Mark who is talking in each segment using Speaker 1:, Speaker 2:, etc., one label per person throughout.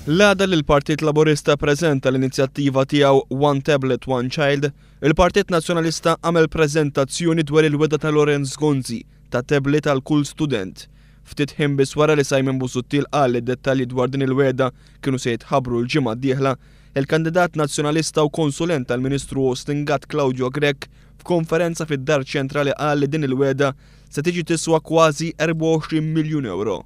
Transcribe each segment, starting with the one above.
Speaker 1: L-għada li l-Partit Laburista preżenta l-inizjattiva tiegħu One Tablet, One Child, il-Partit Nazzjonalista għamel preżentazzjoni dwar il-weda ta' Lorenz Gonzi ta' tablet għal kull student. Ftit ħin biss wara li Simon Busuttil qal li d-dettalji dwar din il-weda kienu se jitħabbru l-ġimgħa d-dieħla, il-kandidat nazzjonalista u konsulent tal-Ministru Ostingat Claudio Grech f'konferenza fid-Dar Ċentrali qal li din il-weda se tiġi tiswa kważi 24 miljun euro.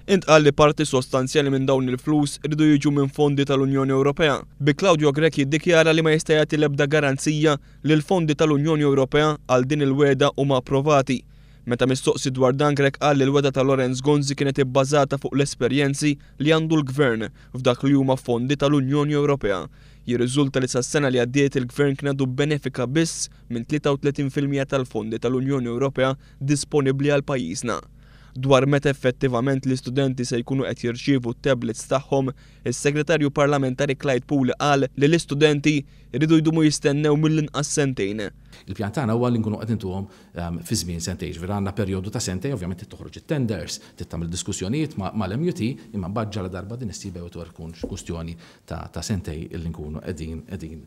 Speaker 1: Intqal li parti sostanzjali minn dawn il-flus iridu jiġu minn fondi tal-Unjoni Ewropea. Bi Claudio Grech jiddikjara li ma jista' jagħti l-ebda garanzija li l-fondi tal-Unjoni Ewropea għal din il-weda huma approvati. Meta mistoqsi dwar dan Grech qal li l-weda ta' Lorenz Gonzi kienet ibbażata fuq l-esperjenzi li għandu l-Gvern f'dak li huma fondi tal-Unjoni Ewropea. Jirriżulta li sas-sena li għaddiet il-Gvern kien għadu benefika biss minn 33% tal-fondi tal-Unjoni Ewropea disponibbli għal pajjiżna. Dwar meta effettivament l-istudenti se jkunu qed jirċievu t-tablets tagħhom, is-Segretarju Parlamentari Clyde Poole qal li l-istudenti jridu jdumu jistennew mill-inqas sentejn.
Speaker 2: Il-pjan tagħna huwa li nkunu qed intuhom fi żmien sentejn, ġifier għandna perjodu ta' sentejn, ovvjament toħroġ it-tenders, tagħmel diskussjonijiet mal-MUT, imma mbagħad ġala darba din issiba jew tkun kwistjoni ta' sentejn illi nkunu qegħdin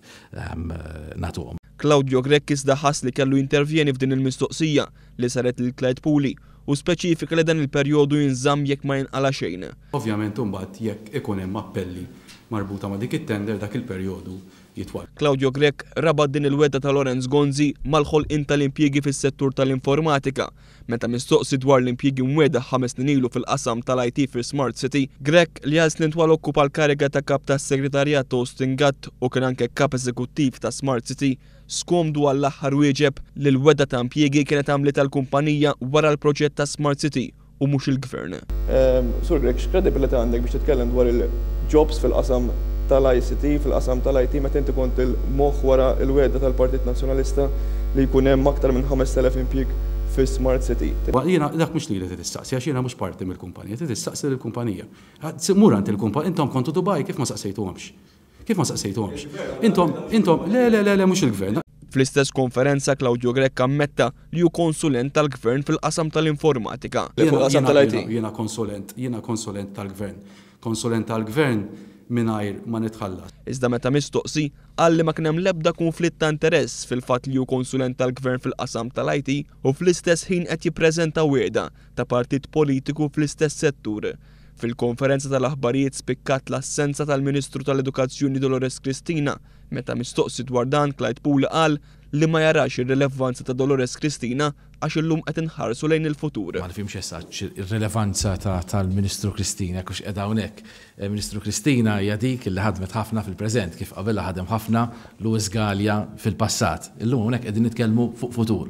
Speaker 2: nagħtuhom.
Speaker 1: Claudio Grech iżda ħass li kellu intervjeni f'din il-mistoqsija li saret lil Clyde Poole u speċifika li dan il-perjodu jinżamm jekk ma jinqala xejn.
Speaker 3: Ovvjament imbagħad jekk ikun hemm appelli marbuta ma' dik it-tender dak il-perjodu jitwal.
Speaker 1: Claudio Grech rabad din il-weda ta' Lorenz Gonzi mal-ħolqien tal-impjiegi fis-settur tal-informatika. Meta mistoqsi dwar l-impjiegi mweda 5 snin ilu fil-qasam tal-IT fi Smart City, Grech li għal snin twal okkupa l-kariga ta' kap tas-Segretarjat Ostingat u kien anke kap eżekuttiv ta' Smart City, skomdu għall-aħħar wieġeb li l-weda ta' impjiegi kienet għamlet tal-kumpanija wara l-proġett ta' Smart City u mhux il-Gvern.
Speaker 4: Sur Grech, x'kredibilità għandek biex titkellem dwar il-jobs fil-qasam tal-ICT, fil-qasam tal-IT, meta inti kont il-moħħ wara l-weda tal-Partit Nazzjonalista li jkun hemm aktar minn 5,000 impjieg fi Smart City.
Speaker 3: Jiena dak mhux li tistaqsi għax jiena mhux parti mill-kumpanija, tistaqsi lill-kumpanija. Mur għand il-kumpanija, intom kontu Dubai kif ma saqsejtuhomx. Kif ma saqsejtuhomx? Intom, le, mhux il-Gvern.
Speaker 1: Fl-istess konferenza Claudio Grech ammetta li hu konsulent tal-Gvern fil-qasam tal-informatika.
Speaker 3: Jiena konsulent tal-Gvern. Konsulent tal-Gvern mingħajr ma nitħallas.
Speaker 1: Iżda meta mistoqsi qal li ma kien hemm l-ebda konflitt ta' interess fil-fatt li hu konsulent tal-Gvern fil-qasam tal-IT u fl-istess ħin qed jippreżenta wieda ta' partit politiku fl-istess settur. Fil-konferenza tal-aħbarijiet spikkat l-assenza tal-Ministru tal-Edukazzjoni Dolores Cristina. Meta mistoqsi dwar dan Clyde Poole qal li ma jarax ir-rilevanza ta' Dolores Cristina għax illum qed inħarsu lejn il-futur.
Speaker 2: Ma nifhimx essaġġ ir-rilevanza tal-Ministru Cristina kux qiegħda hawnhekk. Ministru Cristina hija dik li ħadmet ħafna fil-preżent kif qabelha ħadem ħafna Luis Gallia fil-passat. Illum hawnhekk qegħdin nitkellmu fuq futur,